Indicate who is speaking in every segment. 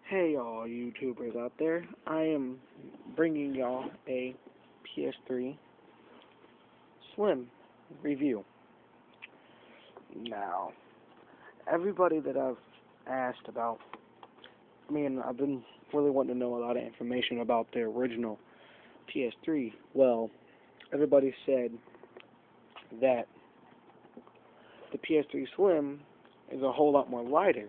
Speaker 1: Hey y'all YouTubers out there, I am bringing y'all a PS3 Slim review. Now, everybody that I've asked about, I've been really wanting to know a lot of information about the original PS3. Well, everybody said that the PS3 Slim is a whole lot more lighter.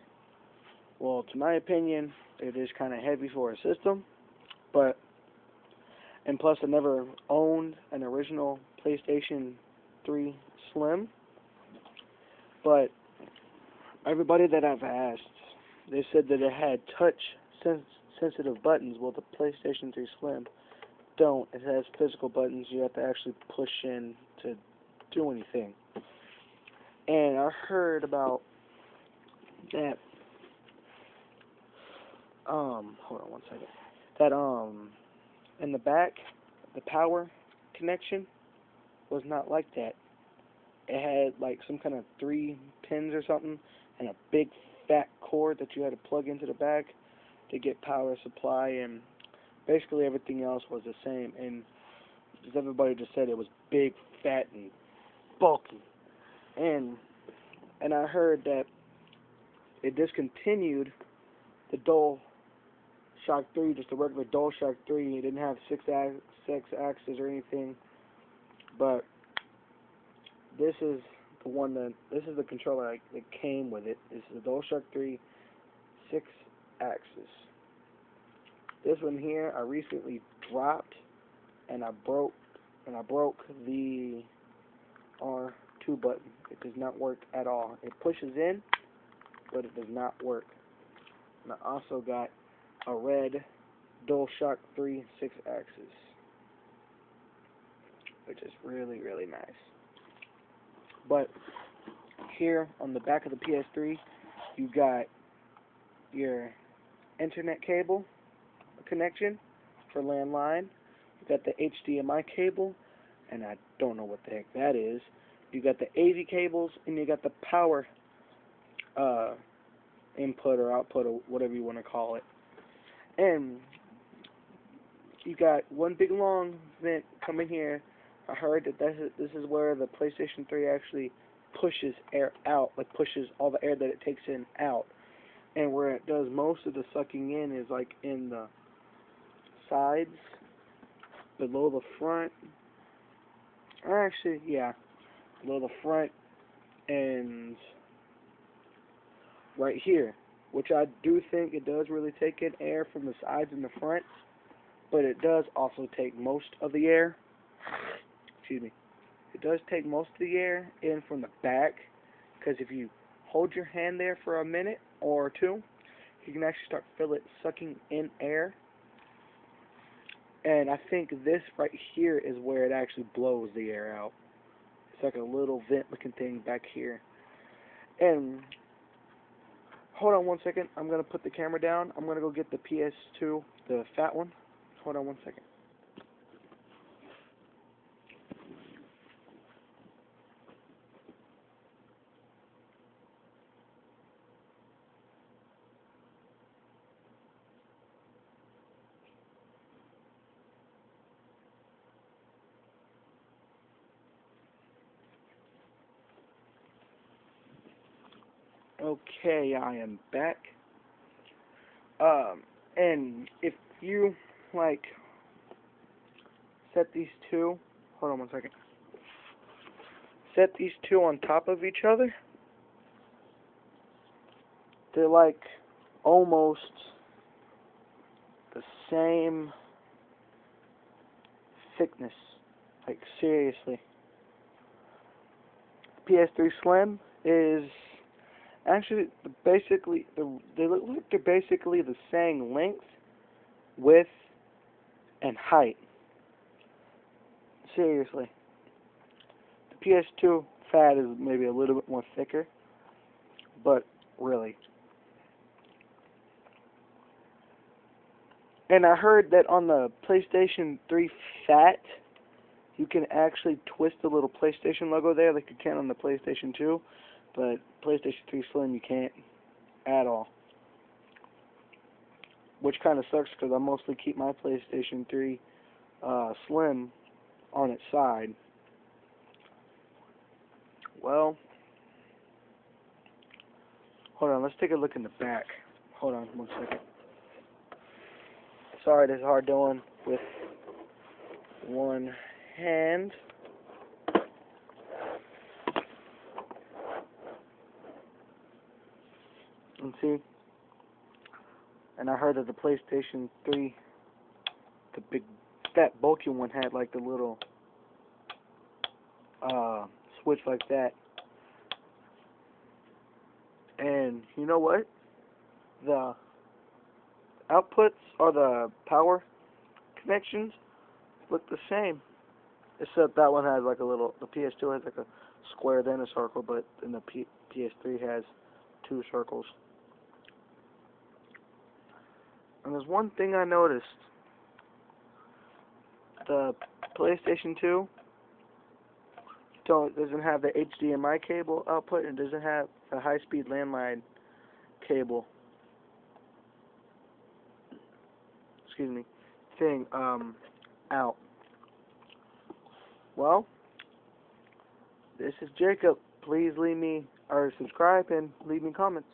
Speaker 1: Well, to my opinion, it is kind of heavy for a system, and plus I never owned an original PlayStation 3 Slim, but everybody that I've asked, they said that it had touch-sensitive buttons. Well, the PlayStation 3 Slim don't. It has physical buttons you have to actually push in to do anything. And I heard about that hold on one second. That in the back, the power connection was not like that. It had like some kind of 3 pins or something, and a big fat cord that you had to plug into the back to get power supply, and basically everything else was the same. And just everybody just said it was big, fat, and bulky. And I heard that it discontinued the DualShock 3, just a regular DualShock 3. It didn't have six axis or anything, but this is this is the controller that came with it. This is the DualShock 3 6 axis. This one here I recently dropped, and I broke the R2 button. It does not work at all. It pushes in, but it does not work. And I also got a red DualShock 3 6 axis, which is really, really nice. But here on the back of the PS3, you got your internet cable connection for landline. You got the HDMI cable, and I don't know what the heck that is. You got the AV cables, and you got the power input or output or whatever you want to call it. And you got one big long vent coming here. I heard that this is where the PlayStation 3 actually pushes air out, like pushes all the air that it takes in out. And where it does most of the sucking in is like in the sides, below the front. Actually, yeah, below the front and right here, which I do think it does really take in air from the sides and the front, but it does also take most of the air. Excuse me. It does take most of the air in from the back, because if you hold your hand there for a minute or two, you can actually feel it sucking in air. And I think this right here is where it actually blows the air out. It's like a little vent-looking thing back here. And hold on one second. I'm going to put the camera down. I'm going to go get the PS2, the fat one. Hold on one second. Okay, I am back. And if you set these two, hold on one second. Set these two on top of each other. They're like almost the same thickness. Like seriously. PS3 Slim is actually basically they look like they're basically the same length, width, and height. Seriously. The PS2 Fat is maybe a little bit more thicker, but really. And I heard that on the PlayStation 3 Fat, you can actually twist the little PlayStation logo there like you can on the PlayStation 2, but PlayStation 3 Slim you can't at all. which kind of sucks because I mostly keep my PlayStation 3 Slim on its side. Well, hold on, let's take a look in the back. Hold on 1 second. Sorry, this is hard doing with one hand. And see, and I heard that the PlayStation 3, the big, fat, bulky one, had like the little switch like that. And you know what? The outputs or the power connections look the same, except that one has like a little. The PS2 has like a square then a circle, but then the PS3 has 2 circles. And there's one thing I noticed. The PlayStation 2 doesn't have the HDMI cable output and doesn't have a high-speed landline cable. Excuse me. Thing out. Well, this is Jacob. Please leave me or subscribe and leave me comments.